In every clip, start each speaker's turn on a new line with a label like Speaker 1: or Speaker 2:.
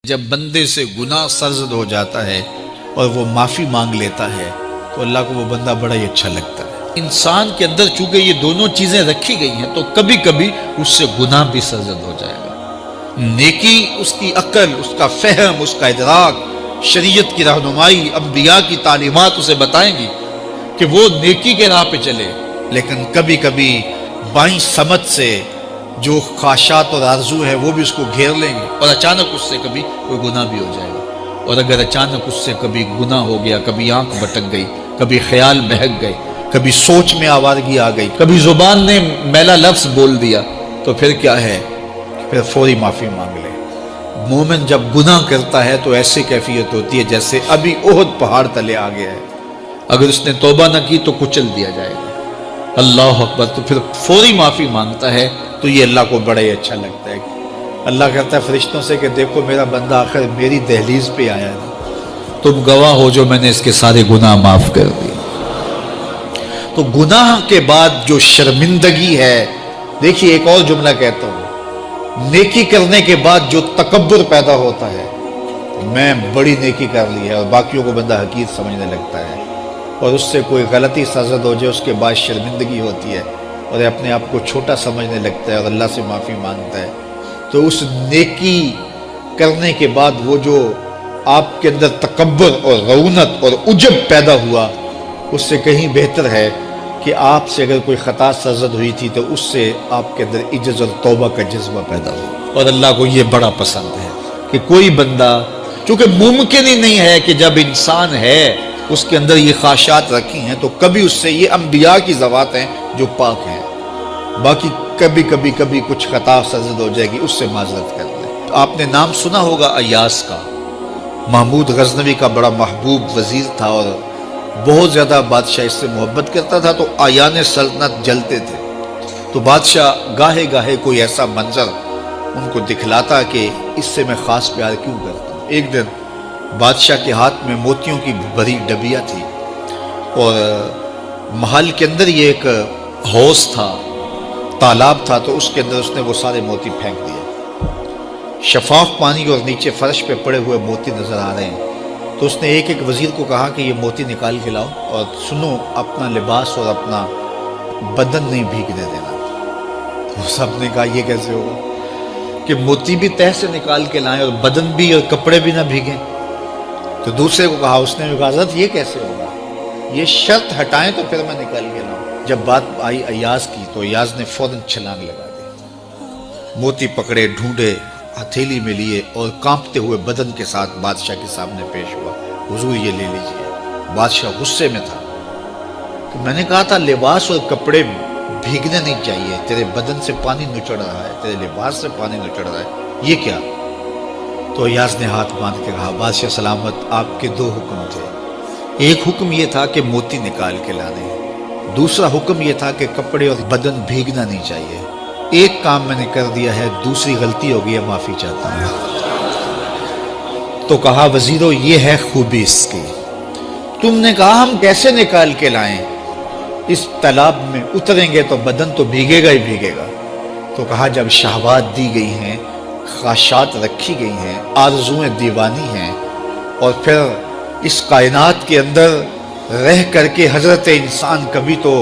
Speaker 1: جب بندے سے گناہ سرزد ہو جاتا ہے اور وہ معافی مانگ لیتا ہے تو اللہ کو وہ بندہ بڑا ہی اچھا لگتا ہے۔ انسان کے اندر چونکہ یہ دونوں چیزیں رکھی گئی ہیں تو کبھی کبھی اس سے گناہ بھی سرزد ہو جائے گا۔ نیکی اس کی عقل، اس کا فہم، اس کا ادراک، شریعت کی رہنمائی، انبیاء کی تعلیمات اسے بتائیں گی کہ وہ نیکی کے راہ پہ چلے، لیکن کبھی کبھی بائیں سمجھ سے جو خواہشات اور آرزو ہے وہ بھی اس کو گھیر لیں گے اور اچانک اس سے کبھی کوئی گناہ بھی ہو جائے گا۔ اور اگر اچانک اس سے کبھی گناہ ہو گیا، کبھی آنکھ بھٹک گئی، کبھی خیال بہک گئے، کبھی سوچ میں آوارگی آ گئی، کبھی زبان نے میلا لفظ بول دیا، تو پھر کیا ہے؟ پھر فوری معافی مانگ لے۔ مومن جب گناہ کرتا ہے تو ایسی کیفیت ہوتی ہے جیسے ابھی احد پہاڑ تلے آ گیا ہے، اگر اس نے توبہ نہ کی تو کچل دیا جائے گا۔ اللہ اکبر! تو پھر فوری معافی مانگتا ہے تو یہ اللہ کو بڑا ہی اچھا لگتا ہے۔ اللہ کہتا ہے فرشتوں سے کہ دیکھو میرا بندہ آخر میری دہلیز پہ آیا ہے، تم گواہ ہو جو میں نے اس کے سارے گناہ معاف کر دیے۔ تو گناہ کے بعد جو شرمندگی ہے، دیکھیے ایک اور جملہ کہتا ہوں، نیکی کرنے کے بعد جو تکبر پیدا ہوتا ہے، میں بڑی نیکی کر لی ہے، اور باقیوں کو بندہ حقیر سمجھنے لگتا ہے، اور اس سے کوئی غلطی سرزد ہو جائے اس کے بعد شرمندگی ہوتی ہے اور اپنے آپ کو چھوٹا سمجھنے لگتا ہے اور اللہ سے معافی مانگتا ہے، تو اس نیکی کرنے کے بعد وہ جو آپ کے اندر تکبر اور رعونت اور عجب پیدا ہوا، اس سے کہیں بہتر ہے کہ آپ سے اگر کوئی خطا سرزد ہوئی تھی تو اس سے آپ کے اندر عجز اور توبہ کا جذبہ پیدا ہو۔ اور اللہ کو یہ بڑا پسند ہے کہ کوئی بندہ، چونکہ ممکن ہی نہیں ہے کہ جب انسان ہے اس کے اندر یہ خواہشات رکھی ہیں تو کبھی اس سے، یہ انبیاء کی ذوات ہیں جو پاک ہیں، باقی کبھی کچھ خطا سرزد ہو جائے گی، اس سے معذرت کر لیں۔ آپ نے نام سنا ہوگا ایاس کا، محمود غزنوی کا بڑا محبوب وزیر تھا اور بہت زیادہ بادشاہ اس سے محبت کرتا تھا، تو آیان سلطنت جلتے تھے، تو بادشاہ گاہے گاہے کوئی ایسا منظر ان کو دکھلاتا کہ اس سے میں خاص پیار کیوں کرتا ہوں۔ ایک دن بادشاہ کے ہاتھ میں موتیوں کی بھری ڈبیا تھی اور محل کے اندر یہ ایک حوض تھا، تالاب تھا، تو اس کے اندر اس نے وہ سارے موتی پھینک دیے۔ شفاف پانی اور نیچے فرش پہ پڑے ہوئے موتی نظر آ رہے ہیں، تو اس نے ایک وزیر کو کہا کہ یہ موتی نکال کے لاؤ، اور سنو اپنا لباس اور اپنا بدن نہیں بھیگنے دینا۔ تو سب نے کہا یہ کیسے ہوگا کہ موتی بھی تہ سے نکال کے لائیں اور بدن بھی اور کپڑے بھی نہ بھیگیں؟ تو دوسرے کو کہا، اس نے کہا حضرت یہ کیسے ہوگا، یہ شرط ہٹائیں تو پھر میں نکال کے لاؤں۔ جب بات آئی ایاز کی تو ایاز نے فوراً چھلانگ لگا دی، موتی پکڑے، ڈھونڈے، ہتھیلی میں لیے اور کانپتے ہوئے بدن کے ساتھ بادشاہ کے سامنے پیش ہوا۔ حضور یہ لے لیجئے۔ بادشاہ غصے میں تھا کہ میں نے کہا تھا لباس اور کپڑے بھیگنے نہیں چاہیے، تیرے بدن سے پانی نچڑ رہا ہے، تیرے لباس سے پانی نچڑ رہا ہے، یہ کیا؟ تو ایاز نے ہاتھ باندھ کے کہا، بادشاہ سلامت، آپ کے دو حکم تھے، ایک حکم یہ تھا کہ موتی نکال کے لانے، دوسرا حکم یہ تھا کہ کپڑے اور بدن بھیگنا نہیں چاہیے۔ ایک کام میں نے کر دیا ہے، دوسری غلطی ہو گئی ہے، معافی چاہتا ہوں۔ تو کہا وزیرو یہ ہے خوبی اس کی، تم نے کہا ہم کیسے نکال کے لائیں، اس تالاب میں اتریں گے تو بدن تو بھیگے گا ہی بھیگے گا۔ تو کہا جب شہوات دی گئی ہیں، خواہشات رکھی گئی ہیں، آرزویں دیوانی ہیں، اور پھر اس کائنات کے اندر رہ کر کے حضرت انسان کبھی تو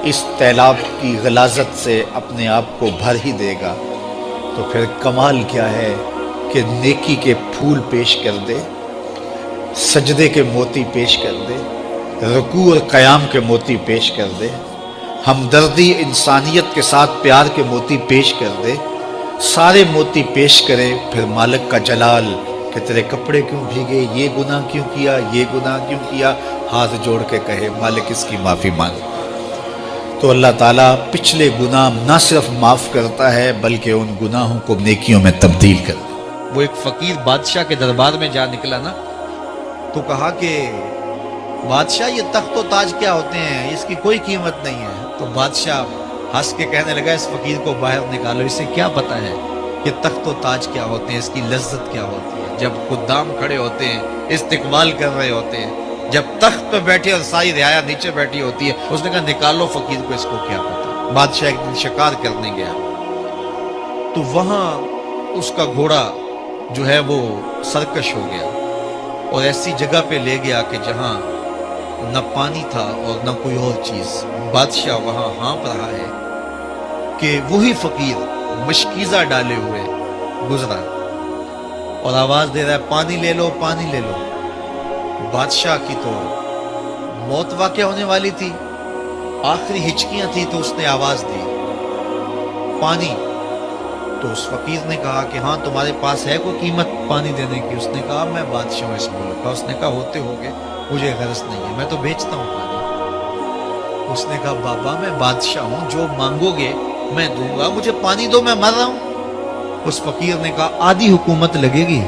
Speaker 1: اس تالاب کی غلاظت سے اپنے آپ کو بھر ہی دے گا، تو پھر کمال کیا ہے کہ نیکی کے پھول پیش کر دے، سجدے کے موتی پیش کر دے، رکوع اور قیام کے موتی پیش کر دے، ہمدردی انسانیت کے ساتھ پیار کے موتی پیش کر دے، سارے موتی پیش کرے، پھر مالک کا جلال کہ تیرے کپڑے کیوں بھیگے، یہ گناہ کیوں کیا، یہ گناہ کیوں کیا، ہاتھ جوڑ کے کہے مالک اس کی معافی مانگ، تو اللہ تعالیٰ پچھلے گناہ نہ صرف معاف کرتا ہے بلکہ ان گناہوں کو نیکیوں میں تبدیل کر دے۔ وہ ایک فقیر بادشاہ کے دربار میں جا نکلا نا، تو کہا کہ بادشاہ یہ تخت و تاج کیا ہوتے ہیں، اس کی کوئی قیمت نہیں ہے۔ تو بادشاہ ہنس کے کہنے لگا اس فقیر کو باہر نکالو، اسے کیا پتا ہے کہ تخت و تاج کیا ہوتے ہیں، اس کی لذت کیا ہوتی ہے۔ جب خدام کھڑے ہوتے ہیں، استقبال کر رہے ہوتے ہیں، جب تخت پہ بیٹھے اور ساری رعایا نیچے بیٹھی ہوتی ہے، اس نے کہا نکالو فقیر کو، اس کو کیا پتا۔ بادشاہ ایک دن شکار کرنے گیا تو وہاں اس کا گھوڑا جو ہے وہ سرکش ہو گیا اور ایسی جگہ پہ لے گیا کہ جہاں نہ پانی تھا اور نہ کوئی اور چیز. بادشاہ وہاں ہانپ رہا ہے کہ وہی فقیر مشکیزہ ڈالے ہوئے گزرا اور آواز دے رہا ہے پانی لے لو پانی لے لو. بادشاہ کی تو موت واقع ہونے والی تھی, آخری ہچکیاں تھی, تو اس نے آواز دی پانی. تو اس فقیر نے کہا کہ ہاں تمہارے پاس ہے کوئی قیمت پانی دینے کی؟ اس نے کہا میں بادشاہ ہوں اس ملک کا. اس نے کہا ہوتے ہوگے, مجھے غرض نہیں ہے, میں تو بیچتا ہوں پانی. اس نے کہا بابا میں بادشاہ ہوں, جو مانگو گے میں دوں گا, مجھے پانی دو, میں مر رہا ہوں. اس فقیر نے کہا آدھی حکومت لگے گی.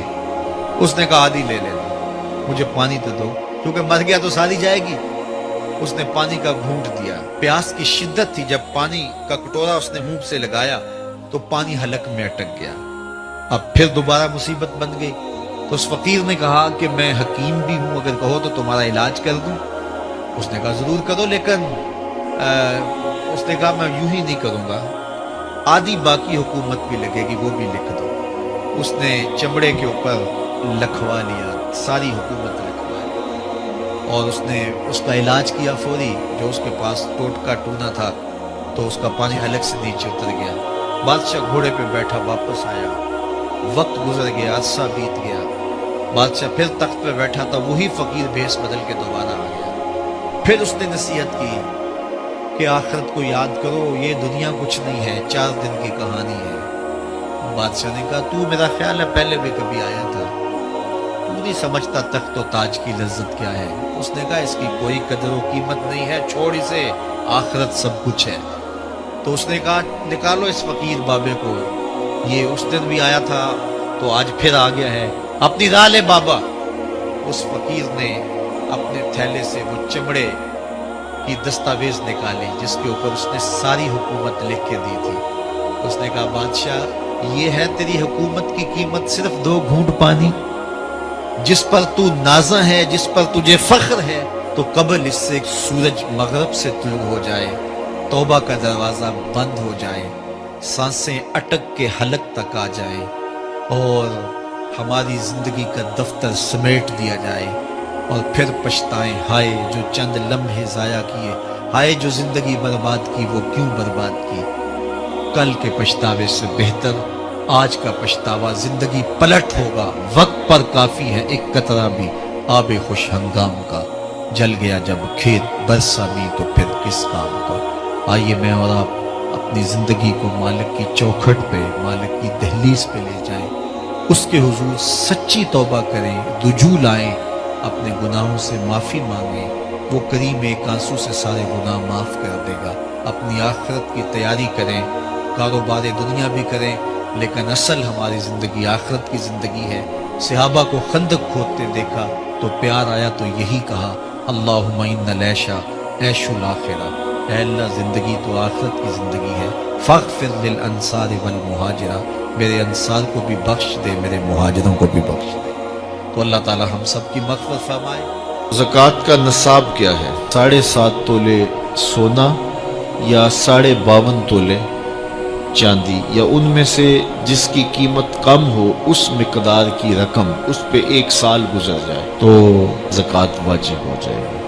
Speaker 1: اس نے کہا آدھی لے لینا, مجھے پانی تو دو, کیونکہ مر گیا تو ساری جائے گی. اس نے پانی کا گھونٹ دیا, پیاس کی شدت تھی, جب پانی کا کٹورا اس نے منہ سے لگایا تو پانی حلق میں اٹک گیا. اب پھر دوبارہ مصیبت بن گئی. تو اس فقیر نے کہا کہ میں حکیم بھی ہوں, اگر کہو تو تمہارا علاج کر دوں. اس نے کہا ضرور کرو, لیکن اس نے کہا میں یوں ہی نہیں کروں گا, آدھی باقی حکومت بھی لگے گی, وہ بھی لکھ دو. اس نے چمڑے کے اوپر لکھوا لیا, ساری حکومت لکھوا لی, اور اس نے اس کا علاج کیا فوری. جو اس کے پاس ٹوٹکا ٹونا تھا تو اس کا پانی حلق سے نیچے اتر گیا. بادشاہ گھوڑے پہ بیٹھا واپس آیا, وقت گزر گیا, عرصہ بیت گیا. بادشاہ پھر تخت پہ بیٹھا تھا, وہی فقیر بھیس بدل کے دوبارہ آ گیا. پھر اس نے نصیحت کی کہ آخرت کو یاد کرو, یہ دنیا کچھ نہیں ہے, 4 دن کی کہانی ہے. بادشاہ نے کہا تو میرا خیال ہے پہلے بھی کبھی آیا تھا, تو نہیں سمجھتا تخت و تاج کی لذت کیا ہے. اس نے کہا اس کی کوئی قدر و قیمت نہیں ہے, چھوڑ اسے, آخرت سب کچھ ہے. تو اس نے کہا نکالو اس فقیر بابے کو, یہ اس دن بھی آیا تھا تو آج پھر آ گیا ہے, اپنی راہ لے بابا. اس فقیر نے اپنے تھیلے سے وہ چمڑے کی دستاویز نکالی جس کے اوپر اس نے ساری حکومت لکھ کے دی تھی. اس نے کہا بادشاہ یہ ہے تیری حکومت کی قیمت, صرف 2 گھونٹ پانی, جس پر تو نازاں ہے, جس پر تجھے فخر ہے, تو قبل اس سے سورج مغرب سے طلوع ہو جائے, توبہ کا دروازہ بند ہو جائے, سانسیں اٹک کے حلق تک آ جائے, اور ہماری زندگی کا دفتر سمیٹ دیا جائے, اور پھر پچھتائیں ہائے جو چند لمحے ضائع کیے, ہائے جو زندگی برباد کی وہ کیوں برباد کی. کل کے پچھتاوے سے بہتر آج کا پچھتاوا زندگی پلٹ ہوگا. وقت پر کافی ہے ایک قطرہ بھی آب خوش ہنگام کا, جل گیا جب کھیت برسا بھی تو پھر کس کام کا. آئیے میں اور آپ اپنی زندگی کو مالک کی چوکھٹ پہ, مالک کی دہلیز پہ لے جائیں, اس کے حضور سچی توبہ کریں, رجوع لائیں, اپنے گناہوں سے معافی مانگیں. وہ کریم ایک آنسو سے سارے گناہ معاف کر دے گا. اپنی آخرت کی تیاری کریں, کاروبار دنیا بھی کریں, لیکن اصل ہماری زندگی آخرت کی زندگی ہے. صحابہ کو خندق کھودتے دیکھا تو پیار آیا تو یہی کہا اللہم ان العیش عیش الآخرہ, اے اللہ زندگی تو آخرت کی زندگی ہے. فاغفر للانصار والمہاجرہ, میرے انصار کو بھی بخش دے, میرے مہاجروں کو بھی بخش دے. تو اللہ تعالی ہم سب کی مغفرت فرمائے.
Speaker 2: زکوٰۃ کا نصاب کیا ہے؟ 7.5 تولے سونا یا 52.5 تولے چاندی, یا ان میں سے جس کی قیمت کم ہو اس مقدار کی رقم, اس پہ 1 سال گزر جائے تو زکوٰۃ واجب ہو جائے گی.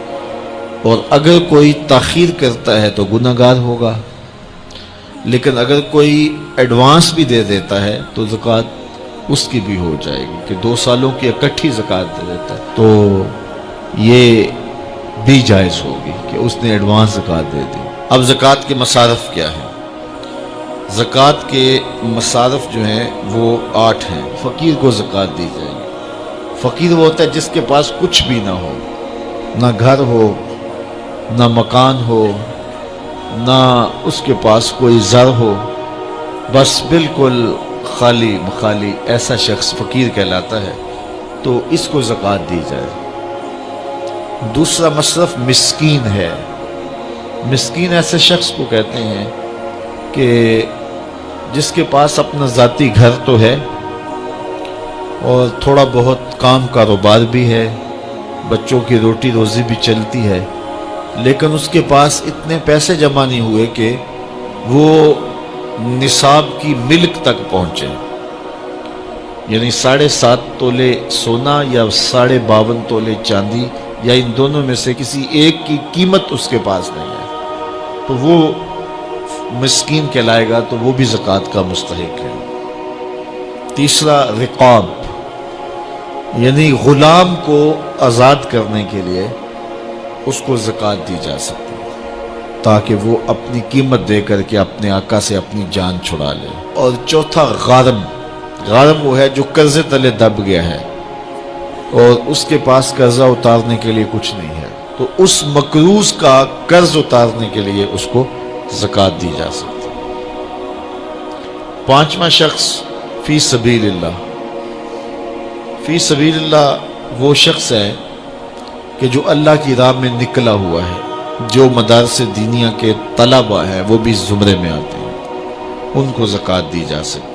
Speaker 2: اور اگر کوئی تاخیر کرتا ہے تو گناہ گار ہوگا, لیکن اگر کوئی ایڈوانس بھی دے دیتا ہے تو زکوٰۃ اس کی بھی ہو جائے گی, کہ 2 سالوں کی اکٹھی زکوٰۃ دے دیتا ہے تو یہ بھی جائز ہوگی کہ اس نے ایڈوانس زکوٰۃ دے دی. اب زکوٰۃ کے مصارف کیا ہیں؟ زکوٰۃ کے مصارف جو ہیں وہ 8 ہیں. فقیر کو زکوٰۃ دی جائے گی. فقیر وہ ہوتا ہے جس کے پاس کچھ بھی نہ ہو, نہ گھر ہو, نہ مکان ہو, نہ اس کے پاس کوئی زر ہو, بس بالکل خالی مخالی, ایسا شخص فقیر کہلاتا ہے. تو اس کو زکوٰۃ دی جائے. دوسرا مصرف مسکین ہے. مسکین ایسے شخص کو کہتے ہیں کہ جس کے پاس اپنا ذاتی گھر تو ہے اور تھوڑا بہت کام کاروبار بھی ہے, بچوں کی روٹی روزی بھی چلتی ہے, لیکن اس کے پاس اتنے پیسے جمع نہیں ہوئے کہ وہ نصاب کی ملک تک پہنچے. یعنی 7.5 تولے سونا یا 52.5 تولے چاندی یا ان دونوں میں سے کسی ایک کی قیمت اس کے پاس نہیں ہے تو وہ مسکین کہلائے گا، تو وہ بھی زکوٰۃ کا مستحق ہے۔ تیسرا رقاب، یعنی غلام کو آزاد کرنے کے لیے اس کو زکوٰۃ دی جا سکتی ہے تاکہ وہ اپنی قیمت دے کر کے اپنے آقا سے اپنی جان چھڑا لے۔ اور چوتھا غارم، غارم وہ ہے جو قرضے تلے دب گیا ہے اور اس کے پاس قرضہ اتارنے کے لیے کچھ نہیں ہے، تو اس مقروض کا قرض اتارنے کے لیے اس کو زکوٰۃ دی جا سکتی ہے۔ پانچواں شخص فی سبیل اللہ، فی سبیل اللہ وہ شخص ہے کہ جو اللہ کی راہ میں نکلا ہوا ہے، جو مدارس دینیہ کے طلبہ ہیں وہ بھی اس زمرے میں آتے ہیں، ان کو زکوٰۃ دی جا سکتی ہے۔